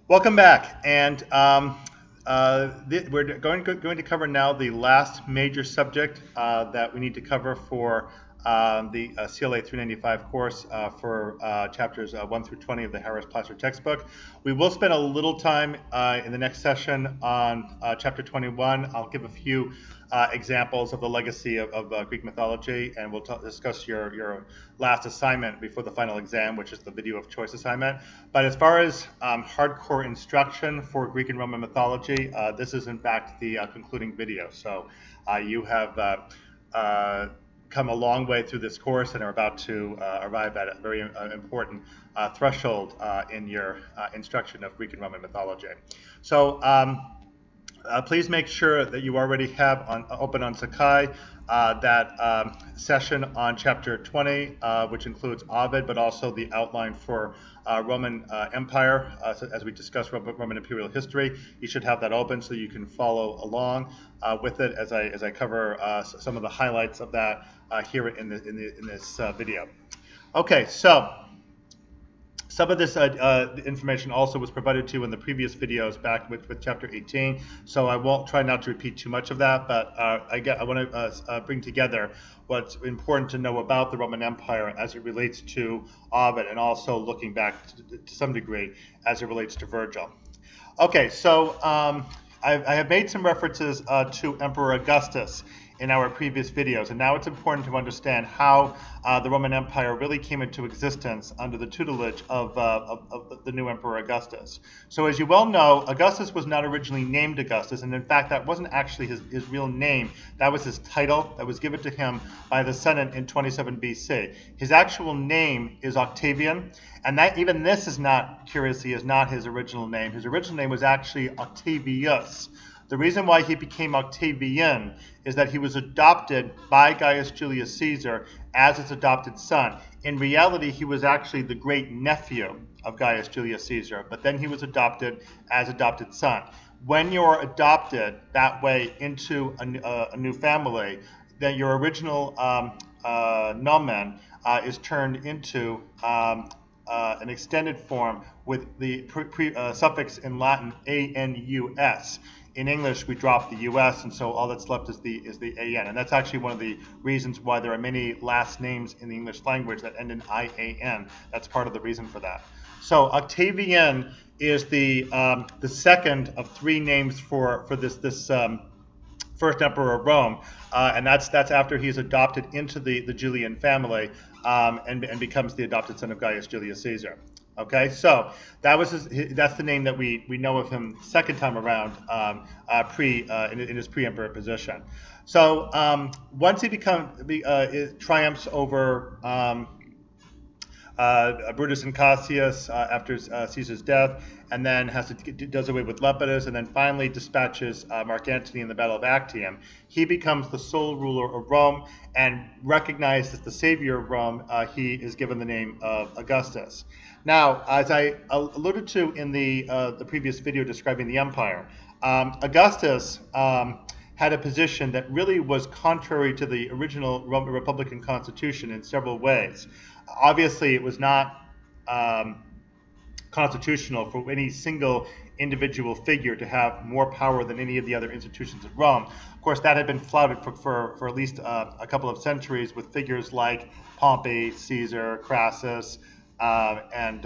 Welcome back, and we're going to cover now the last major subject that we need to cover for the CLA 395 course for chapters 1 through 20 of the Harris-Platzner textbook. We will spend a little time in the next session on chapter 21. I'll give a few examples of the legacy of Greek mythology, and we'll discuss your last assignment before the final exam, which is the video of choice assignment. But as far as hardcore instruction for Greek and Roman mythology, this is in fact the concluding video. So you have come a long way through this course and are about to arrive at a very important threshold in your instruction of Greek and Roman mythology. So please make sure that you already have open on Sakai that session on chapter 20, which includes Ovid, but also the outline for Roman Empire, as we discuss Roman imperial history. You should have that open so you can follow along with it as I cover some of the highlights of that here in this video. Okay, so some of this information also was provided to you in the previous videos back with chapter 18, so I won't try not to repeat too much of that, but I want to bring together what's important to know about the Roman Empire as it relates to Ovid, and also looking back to some degree as it relates to Virgil. Okay, so I have made some references to Emperor Augustus in our previous videos, and now it's important to understand how the Roman Empire really came into existence under the tutelage of the new Emperor Augustus. So as you well know, Augustus was not originally named Augustus, and in fact that wasn't actually his real name. That was his title that was given to him by the Senate in 27 BC. His actual name is Octavian, and that even this is not, curiously, is not his original name. His original name was actually Octavius. The reason why he became Octavian is that he was adopted by Gaius Julius Caesar as his adopted son. In reality, he was actually the great nephew of Gaius Julius Caesar, but then he was adopted as adopted son. When you're adopted that way into a new family, then your original nomen is turned into an extended form with the suffix in Latin anus. In English, we drop the US, and so all that's left is the AN. And that's actually one of the reasons why there are many last names in the English language that end in IAN. That's part of the reason for that. So Octavian is the second of three names for this first emperor of Rome, and that's after he's adopted into the Julian family and becomes the adopted son of Gaius Julius Caesar. Okay, so that's the name that we know of him second time around in his pre-emperor position. So once he triumphs over Brutus and Cassius after Caesar's death, and then does away with Lepidus, and then finally dispatches Mark Antony in the Battle of Actium. He becomes the sole ruler of Rome, and recognized as the savior of Rome, he is given the name of Augustus. Now, as I alluded to in the previous video describing the empire, Augustus had a position that really was contrary to the original Roman Republican Constitution in several ways. Obviously, it was not constitutional for any single individual figure to have more power than any of the other institutions of Rome. Of course, that had been flouted for at least a couple of centuries with figures like Pompey, Caesar, Crassus, and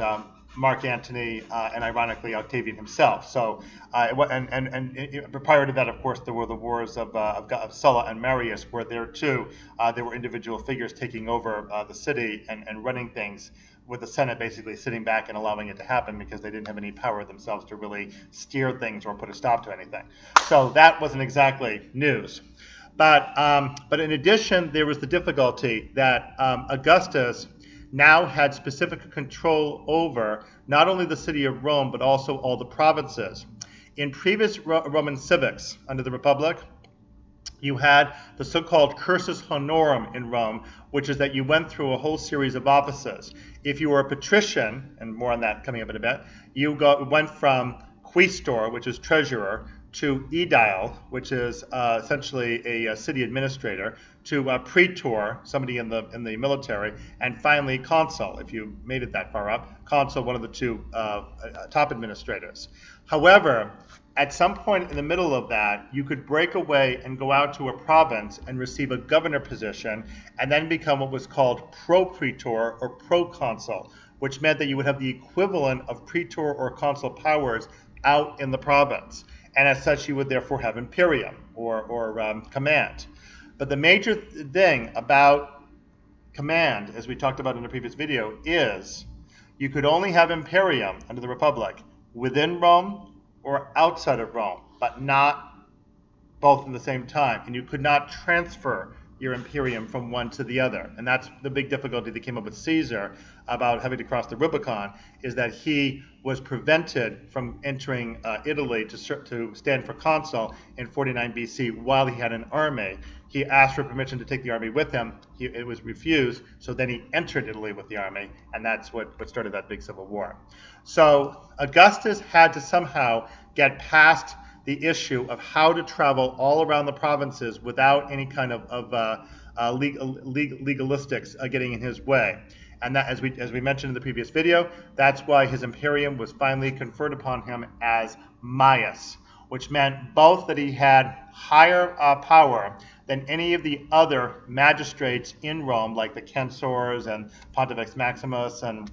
Mark Antony, and ironically Octavian himself. So, and prior to that, of course, there were the wars of Sulla and Marius, where there too there were individual figures taking over the city and running things, with the Senate basically sitting back and allowing it to happen because they didn't have any power themselves to really steer things or put a stop to anything. So that wasn't exactly news. But in addition, there was the difficulty that Augustus now had specific control over not only the city of Rome, but also all the provinces. In previous Roman civics under the Republic, you had the so-called cursus honorum in Rome, which is that you went through a whole series of offices. If you were a patrician, and more on that coming up in a bit, you went from quaestor, which is treasurer, to aedile, which is essentially a city administrator, to praetor, somebody in the military, and finally consul, if you made it that far up, consul, one of the two top administrators. However, at some point in the middle of that, you could break away and go out to a province and receive a governor position, and then become what was called pro-praetor or pro-consul, which meant that you would have the equivalent of praetor or consul powers out in the province. And as such, you would therefore have imperium or command. But the major thing about command, as we talked about in the previous video, is you could only have imperium under the Republic within Rome or outside of Rome, but not both in the same time. And you could not transfer your imperium from one to the other. And that's the big difficulty that came up with Caesar about having to cross the Rubicon, is that he was prevented from entering Italy to stand for consul in 49 BC while he had an army. He asked for permission to take the army with him. It was refused, so then he entered Italy with the army, and that's what started that big civil war. So Augustus had to somehow get past the issue of how to travel all around the provinces without any kind of legalistics getting in his way. And that, as we mentioned in the previous video, that's why his imperium was finally conferred upon him as Maius, which meant both that he had higher power than any of the other magistrates in Rome, like the censors and Pontifex Maximus and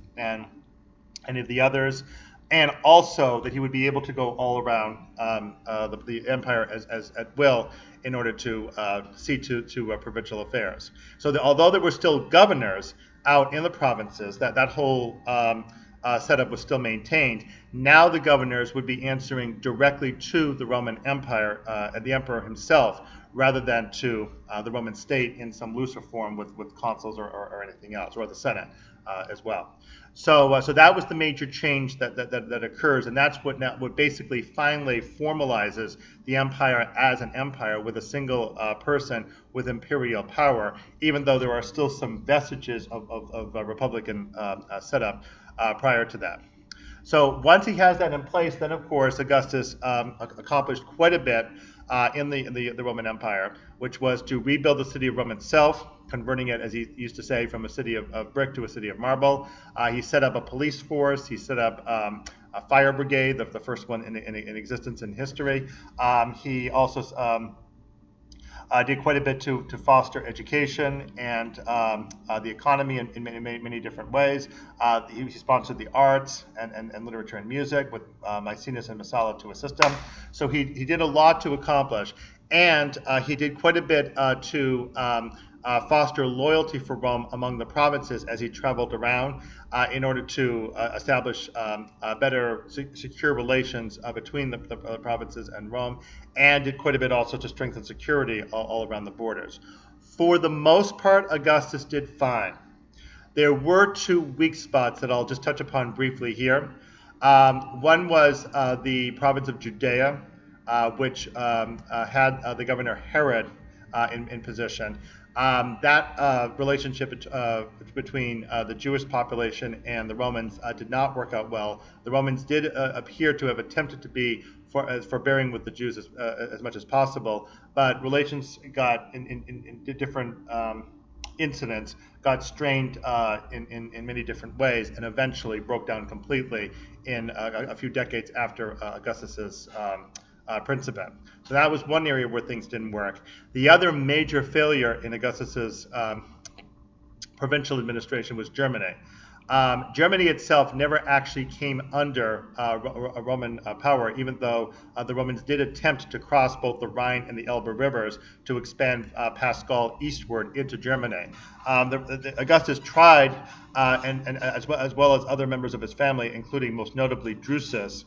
any of the others, and also that he would be able to go all around the empire as at will in order to see to provincial affairs. So although there were still governors out in the provinces, that whole setup was still maintained. Now the governors would be answering directly to the Roman Empire and the emperor himself, rather than to the Roman state in some looser form with consuls or anything else, or the Senate as well. So that was the major change that occurs, and that's what basically finally formalizes the empire as an empire with a single person with imperial power, even though there are still some vestiges of a republican setup prior to that. So once he has that in place, then of course Augustus accomplished quite a bit in the Roman Empire, which was to rebuild the city of Rome itself, converting it, as he used to say, from a city of brick to a city of marble. He set up a police force. He set up a fire brigade, the first one in existence in history. He also did quite a bit to foster education and the economy in many different ways. He sponsored the arts and literature and music with Maecenas and Messala to assist him. So he did a lot to accomplish, and he did quite a bit to foster loyalty for Rome among the provinces as he traveled around in order to establish better secure relations between the provinces and Rome, and did quite a bit also to strengthen security all around the borders. For the most part, Augustus did fine. There were two weak spots that I'll just touch upon briefly here. One was the province of Judea, which had the governor Herod in position. That relationship between the Jewish population and the Romans did not work out well. The Romans did appear to have attempted to be forbearing with the Jews as much as possible, but relations got in different incidents got strained in many different ways, and eventually broke down completely in a few decades after Augustus's principate. So that was one area where things didn't work. The other major failure in Augustus's provincial administration was Germany. Germany itself never actually came under a Roman power, even though the Romans did attempt to cross both the Rhine and the Elbe rivers to expand past Gaul eastward into Germany. Augustus tried, and as well as other members of his family, including most notably Drusus,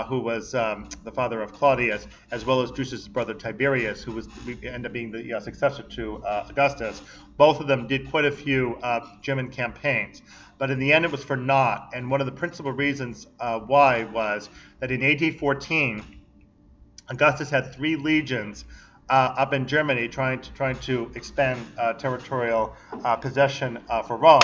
who was the father of Claudius, as well as Drusus' brother Tiberius, who ended up being the successor to Augustus. Both of them did quite a few German campaigns, but in the end it was for naught. And one of the principal reasons why was that in AD 14, Augustus had 3 legions up in Germany trying to expand territorial possession for Rome,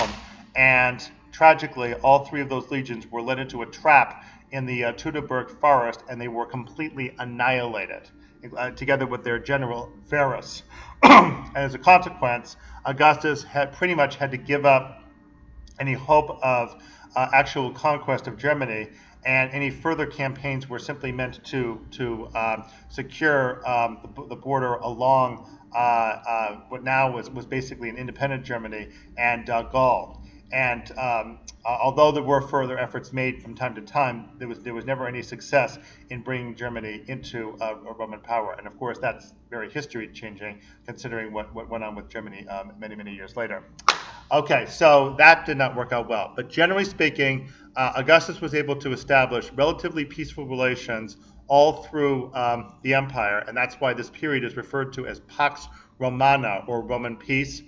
and tragically, all 3 of those legions were led into a trap in the Teutoburg forest, and they were completely annihilated, together with their general Varus. And as a consequence, Augustus had pretty much had to give up any hope of actual conquest of Germany, and any further campaigns were simply meant to secure the border along what now was basically an independent Germany and Gaul. And although there were further efforts made from time to time, there was never any success in bringing Germany into a Roman power. And of course, that's very history changing, considering what went on with Germany many years later. Okay, so that did not work out well. But generally speaking, Augustus was able to establish relatively peaceful relations all through the empire, and that's why this period is referred to as Pax Romana, or Roman peace,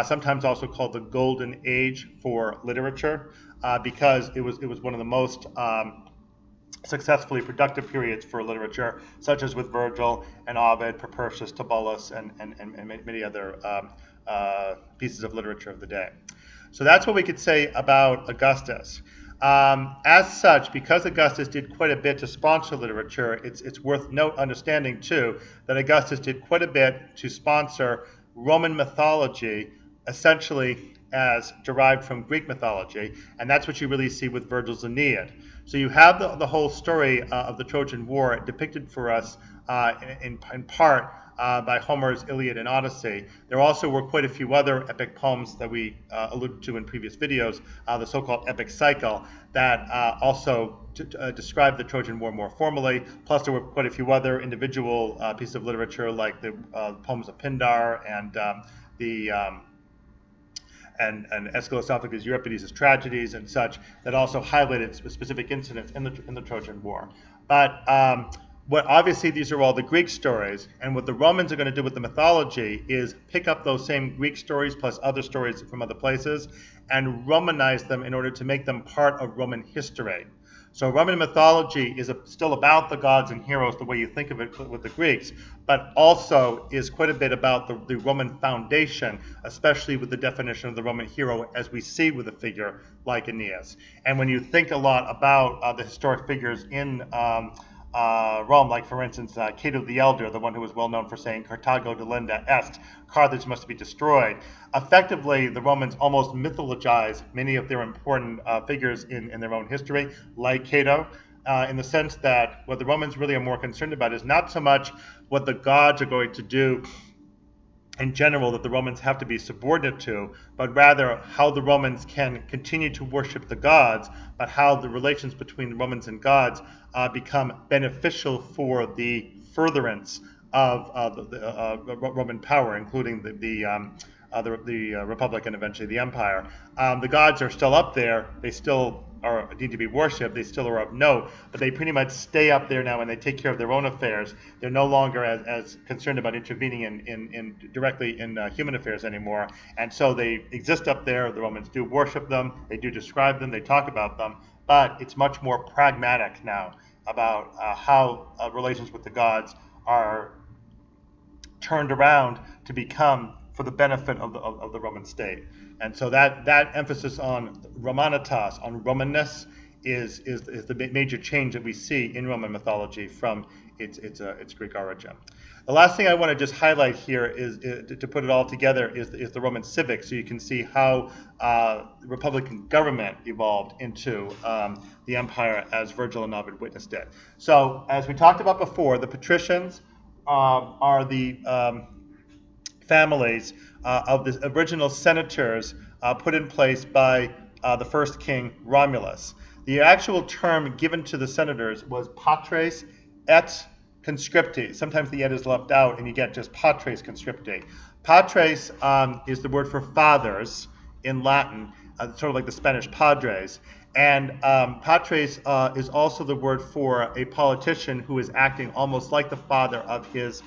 sometimes also called the Golden Age for literature, because it was one of the most successfully productive periods for literature, such as with Virgil and Ovid, Propertius, Tibullus, and many other pieces of literature of the day. So that's what we could say about Augustus. As such, because Augustus did quite a bit to sponsor literature, it's worth understanding too that Augustus did quite a bit to sponsor Roman mythology, essentially as derived from Greek mythology, and that's what you really see with Virgil's Aeneid. So you have the whole story of the Trojan War depicted for us in part by Homer's Iliad and Odyssey. There also were quite a few other epic poems that we alluded to in previous videos, the so-called epic cycle, that also describe the Trojan War more formally. Plus, there were quite a few other individual pieces of literature, like the poems of Pindar and Aeschylus Sophocles' Euripides' tragedies and such, that also highlighted specific incidents in the Trojan War. But obviously these are all the Greek stories, and what the Romans are going to do with the mythology is pick up those same Greek stories plus other stories from other places and Romanize them in order to make them part of Roman history. So Roman mythology is still about the gods and heroes the way you think of it with the Greeks, but also is quite a bit about the Roman foundation, especially with the definition of the Roman hero as we see with a figure like Aeneas. And when you think a lot about the historic figures in Rome, like for instance Cato the Elder, the one who was well known for saying Carthago delenda est, Carthage must be destroyed. Effectively, the Romans almost mythologize many of their important figures in their own history, like Cato, in the sense that what the Romans really are more concerned about is not so much what the gods are going to do in general that the Romans have to be subordinate to, but rather how the Romans can continue to worship the gods, but how the relations between the Romans and gods become beneficial for the furtherance of the Roman power, including the Republic and eventually the Empire. The gods are still up there. They still need to be worshipped. They still are of note, but they pretty much stay up there now and they take care of their own affairs. They're no longer as concerned about intervening directly in human affairs anymore. And so they exist up there. The Romans do worship them. They do describe them. They talk about them. But it's much more pragmatic now about how relations with the gods are turned around to become for the benefit of the Roman state. And so that emphasis on Romanitas, on Romanness, is the major change that we see in Roman mythology from its Greek origin. The last thing I want to just highlight here is to put it all together is the Roman civic, so you can see how the Republican government evolved into the empire as Virgil and Ovid witnessed it. So as we talked about before, the patricians are the families of the original senators put in place by the first king Romulus. The actual term given to the senators was patres et conscripti. Sometimes the et is left out and you get just patres conscripti. Patres is the word for fathers in Latin, sort of like the Spanish padres. And patres is also the word for a politician who is acting almost like the father of his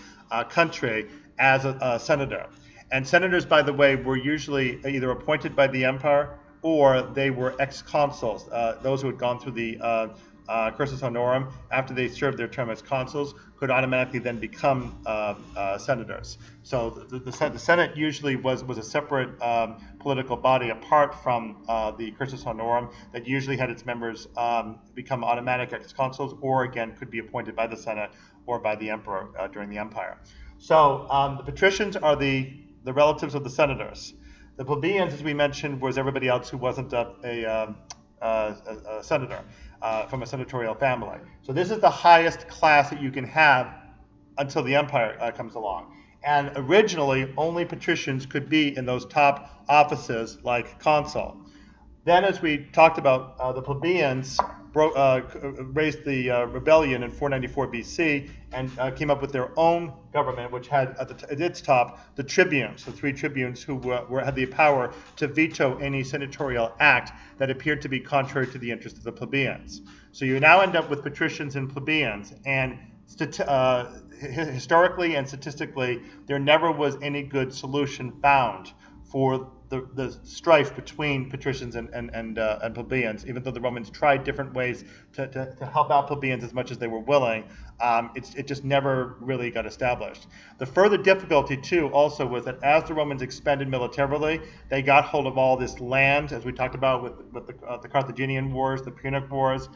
country as a senator. And senators, by the way, were usually either appointed by the empire or they were ex-consuls, those who had gone through the cursus honorum after they served their term as consuls could automatically then become senators. So the Senate usually was a separate political body apart from the cursus honorum that usually had its members become automatic ex-consuls, or again could be appointed by the Senate or by the emperor during the empire. So the patricians are the relatives of the senators. The plebeians, as we mentioned, was everybody else who wasn't a senator from a senatorial family. So this is the highest class that you can have until the empire comes along. And originally, only patricians could be in those top offices like consul. Then, as we talked about, the plebeians raised the rebellion in 494 BC and came up with their own government, which had at its top the tribunes, the 3 tribunes who had the power to veto any senatorial act that appeared to be contrary to the interest of the plebeians. So you now end up with patricians and plebeians, and historically and statistically, there never was any good solution found for the strife between patricians and plebeians. Even though the Romans tried different ways to help out plebeians as much as they were willing, it just never really got established. The further difficulty, too, also was that as the Romans expanded militarily, they got hold of all this land, as we talked about with the Carthaginian Wars, the Punic Wars,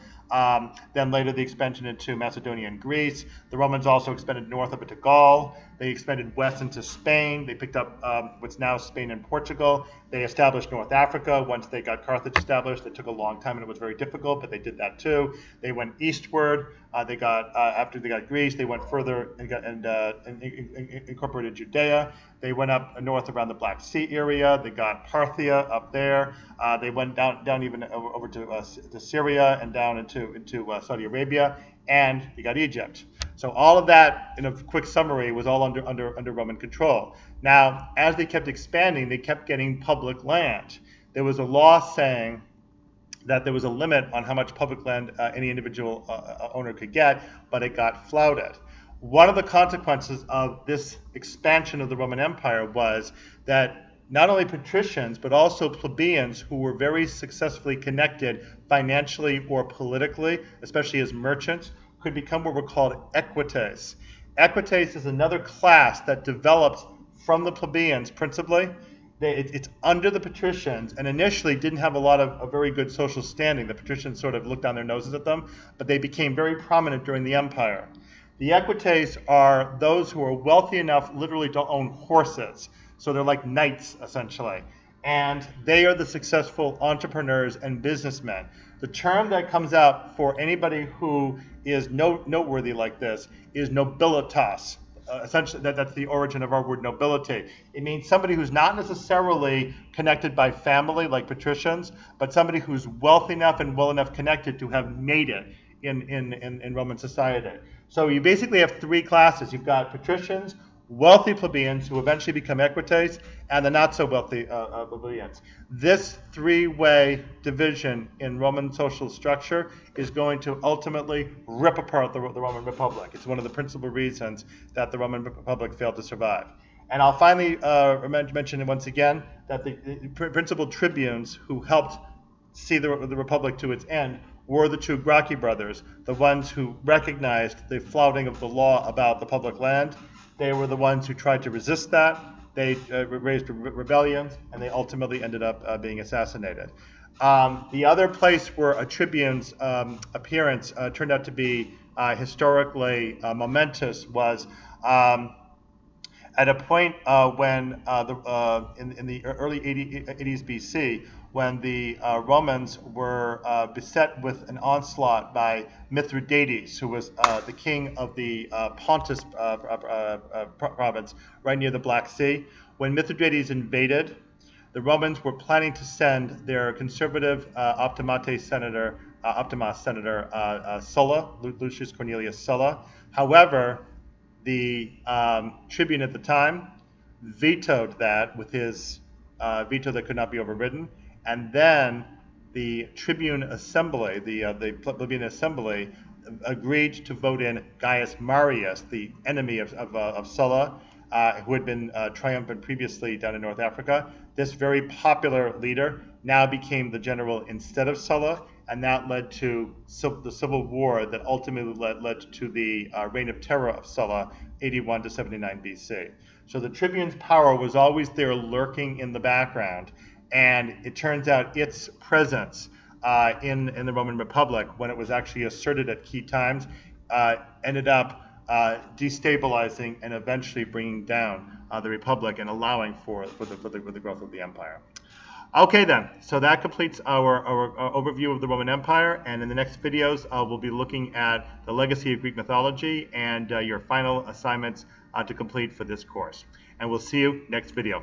then later the expansion into Macedonia and Greece. The Romans also expanded north up into Gaul. They expanded west into Spain. They picked up what's now Spain and Portugal. They established North Africa. Once they got Carthage established, it took a long time and it was very difficult, but they did that too. They went eastward. After they got Greece, they went further and incorporated Judea. They went up north around the Black Sea area. They got Parthia up there. They went down even over to Syria and down into Saudi Arabia, and they got Egypt. So all of that, in a quick summary, was all under Roman control. Now, as they kept expanding, they kept getting public land. There was a law saying that there was a limit on how much public land any individual owner could get, but it got flouted. One of the consequences of this expansion of the Roman Empire was that not only patricians, but also plebeians who were very successfully connected financially or politically, especially as merchants, could become what were called equites. Equites is another class that develops from the plebeians principally. It's under the patricians, and initially didn't have a lot of a very good social standing. The patricians sort of looked down their noses at them, but they became very prominent during the empire. The equites are those who are wealthy enough literally to own horses. So they're like knights, essentially. And they are the successful entrepreneurs and businessmen. The term that comes out for anybody who is noteworthy like this is nobilitas. Essentially, that's the origin of our word nobility. It means somebody who's not necessarily connected by family like patricians, but somebody who's wealthy enough and well enough connected to have made it in Roman society. So you basically have 3 classes. You've got patricians, wealthy plebeians who eventually become equites, and the not so wealthy plebeians. This 3-way division in Roman social structure is going to ultimately rip apart the Roman Republic. It's one of the principal reasons that the Roman Republic failed to survive. And I'll finally mention once again that the principal tribunes who helped see the Republic to its end were the 2 Gracchi brothers, the ones who recognized the flouting of the law about the public land. They were the ones who tried to resist that. They raised rebellions, and they ultimately ended up being assassinated. The other place where a tribune's appearance turned out to be historically momentous was at a point when in the early 80s BC, when the Romans were beset with an onslaught by Mithridates, who was the king of the Pontus province right near the Black Sea. When Mithridates invaded, the Romans were planning to send their conservative Optimas senator Sulla, Lucius Cornelius Sulla. However, the tribune at the time vetoed that with his veto that could not be overridden. And then the Tribune Assembly, the plebeian assembly, agreed to vote in Gaius Marius, the enemy of Sulla, who had been triumphant previously down in North Africa. This very popular leader now became the general instead of Sulla, and that led to the civil war that ultimately led to the reign of terror of Sulla, 81 to 79 BC. So the tribune's power was always there lurking in the background, and it turns out its presence in the Roman Republic, when it was actually asserted at key times, ended up destabilizing and eventually bringing down the Republic and allowing for the growth of the empire. Okay then, so that completes our overview of the Roman Empire, and in the next videos we'll be looking at the legacy of Greek mythology and your final assignments to complete for this course. And we'll see you next video.